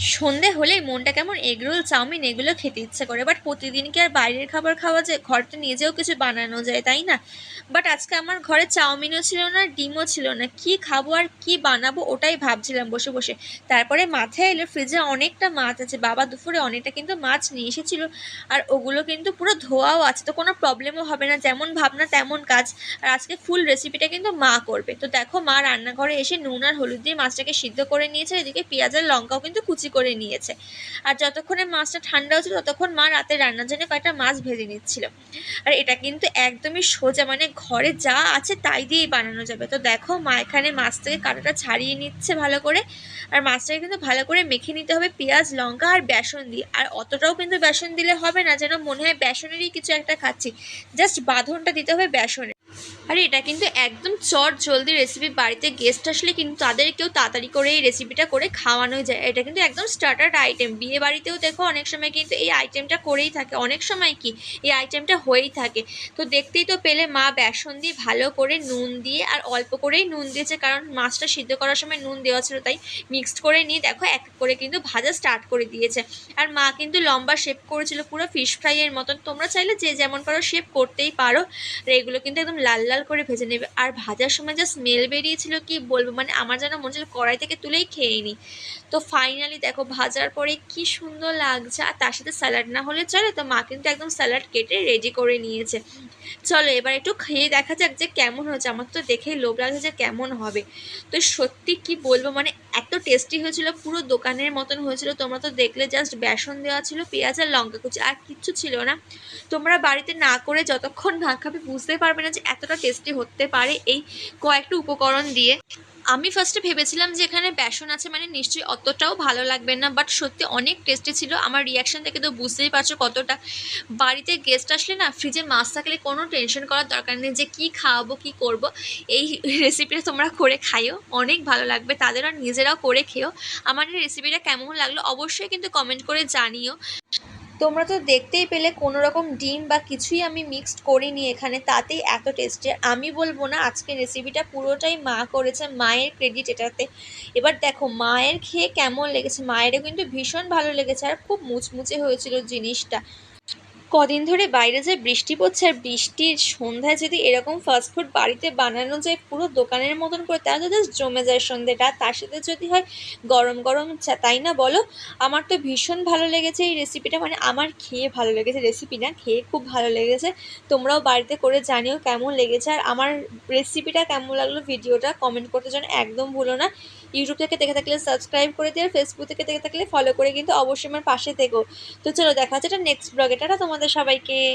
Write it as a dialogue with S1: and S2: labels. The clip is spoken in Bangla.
S1: সন্ধে হলেই মনটা কেমন এগরোল চাউমিন এগুলো খেতে ইচ্ছে করে, বাট প্রতিদিন কি আর বাইরের খাবার খাওয়া যায়? ঘরতে নিজেও কিছু বানানো যায়, তাই না? বাট আজকে আমার ঘরে চাউমিনও ছিল না, ডিমও ছিল না, কি খাবো আর কি বানাবো ওটাই ভাবছিলাম বসে বসে। তারপরে মাথায় এলো ফ্রিজে অনেকটা মাছ আছে, বাবা দুপুরে অনেকটা কিন্তু মাছ নিয়ে এসেছিল। আর ওগুলো কিন্তু পুরো ধোয়াও আছে, তো কোনো প্রবলেমও হবে না, যেমন ভাবনা তেমন কাজ। আর আজকে ফুল রেসিপিটা কিন্তু মা করবে। তো দেখো মা রান্নাঘরে এসে নুন আর হলুদ দিয়ে মাছটাকে সিদ্ধ করে নিয়েছে, এদিকে পেঁয়াজ আর লঙ্কাও কিন্তু কুচি করে নিয়েছে। আর যতক্ষণে মাছটা ঠান্ডা হচ্ছিল ততক্ষণ মা রাতে রান্নার জন্য কয়েকটা মাছ ভেজে নিচ্ছিল। আর এটা কিন্তু একদমই সোজা, মানে ঘরে যা আছে তাই দিয়েই বানানো যাবে। তো দেখো মা এখানে মাছ থেকে কাঁটাটা ছাড়িয়ে নিচ্ছে ভালো করে। আর মাছটাকে কিন্তু ভালো করে মেখে নিতে হবে পেঁয়াজ লঙ্কা আর বেসন দিয়ে। আর অতটাও কিন্তু বেসন দিলে হবে না, যেন মনে হয় বেসনেরই কিছু একটা খাচ্ছি। জাস্ট বাঁধনটা দিতে হবে বেসনে। আর এটা কিন্তু একদম চট জলদি রেসিপি, বাড়িতে গেস্ট আসলে কিন্তু তাদেরকেও তাড়াতাড়ি করে এই রেসিপিটা করে খাওয়ানো যায়। এটা কিন্তু একদম স্টার্টার আইটেম, বিয়ে বাড়িতেও দেখো অনেক সময় কিন্তু এই আইটেমটা করেই থাকে, অনেক সময় কি এই আইটেমটা হয়েই থাকে। তো দেখতেই তো পেলে মা বেসন দিয়ে ভালো করে নুন দিয়ে, আর অল্প করেই নুন দিয়েছে কারণ মাছটা সিদ্ধ করার সময় নুন দেওয়া ছিল, তাই মিক্সড করে নিয়ে দেখো এক এক করে কিন্তু ভাজা স্টার্ট করে দিয়েছে। আর মা কিন্তু লম্বা শেপ করেছিল পুরো ফিশ ফ্রাইয়ের মতন, তোমরা চাইলে যে যেমন পারো শেপ করতেই পারো। আর এগুলো কিন্তু একদম লাল লাল করে ভেজে নেবে। আর ভাজার সময় যা স্মেল বেরিয়েছিল কি বলবো, মানে আমার যেন মনে হচ্ছিল কড়াই থেকে তুলেই খেয়ে নিই। তো ফাইনালি দেখো ভাজার পরে কি সুন্দর লাগছে, আর তার সাথে স্যালাড না হলে চলে, তো মা কিন্তু একদম স্যালাড কেটে রেডি করে নিয়েছে। চলো এবার একটু খেয়ে দেখা যাক যে কেমন হয়েছে, আমার তো দেখেই লোভ লাগছে যে কেমন হবে। তো সত্যি কি বলবো, মানে এত টেস্টি হয়েছিল, পুরো দোকানের মতন হয়েছিল। তোমরা তো দেখলে জাস্ট বেসন দেওয়া ছিল, পেঁয়াজ আর লঙ্কা কুচি, আর কিচ্ছু ছিল না। তোমরা বাড়িতে না করে যতক্ষণ না খাবে বুঝতে পারবে না যে এতটা টেস্টি হতে পারে এই কয়েকটা উপকরণ দিয়ে। আমি ফার্স্টে ভেবেছিলাম যে এখানে বেসন আছে মানে নিশ্চয়ই অতটাও ভালো লাগবে না, বাট সত্যি অনেক টেস্টি ছিল। আমার রিয়াকশন থেকে তো বুঝতেই পারছো কতটা। বাড়িতে গেস্ট আসলে না ফ্রিজে মাছ থাকলে কোনো টেনশন করার দরকার নেই যে কী খাওয়াবো কী করব। এই রেসিপিটা তোমরা করে খাইও, অনেক ভালো লাগবে তাদের, আর নিজেরাও করে খেও। আমার এই রেসিপিটা কেমন লাগলো অবশ্যই কিন্তু কমেন্ট করে জানিও। তোমরা তো দেখতেই পেলে কোনো রকম ডিম বা কিছুই আমি মিক্সড করিনি এখানে, তাতেই এত টেস্টি। আমি বলবো না আজকের রেসিপিটা পুরোটাই মা করেছে, মায়ের ক্রেডিট এটাতে। এবার দেখো মায়ের খেয়ে কেমন লেগেছে, মায়েরও কিন্তু ভীষণ ভালো লেগেছে, আর খুব মুচমুচে হয়েছিল জিনিসটা। কদিন ধরে বাইরে যে বৃষ্টি পড়ছে, আর বৃষ্টির সন্ধ্যায় যদি এরকম ফাস্টফুড বাড়িতে বানানো যায় পুরো দোকানের মতন করে, তাহলে তো জাস্ট জমে যায় সন্ধ্যেটা। তার সাথে যদি হয় গরম গরম চা, তাই না বলো? আমার তো ভীষণ ভালো লেগেছে এই রেসিপিটা, মানে আমার খেয়ে ভালো লেগেছে, রেসিপি না খেয়ে খুব ভালো লেগেছে। তোমরাও বাড়িতে করে জানিও কেমন লেগেছে, আর আমার রেসিপিটা কেমন লাগলো ভিডিওটা কমেন্ট করতে যেন একদম ভুলো না। ইউটিউব থেকে দেখে থাকলে সাবস্ক্রাইব করে দিয়ে, আর ফেসবুক থেকে দেখে থাকলে ফলো করে কিন্তু অবশ্যই আমার পাশে থেকো। তো চলো দেখা হচ্ছে এটা নেক্সট ব্লগে। টাটা তোমাদের সবাইকে।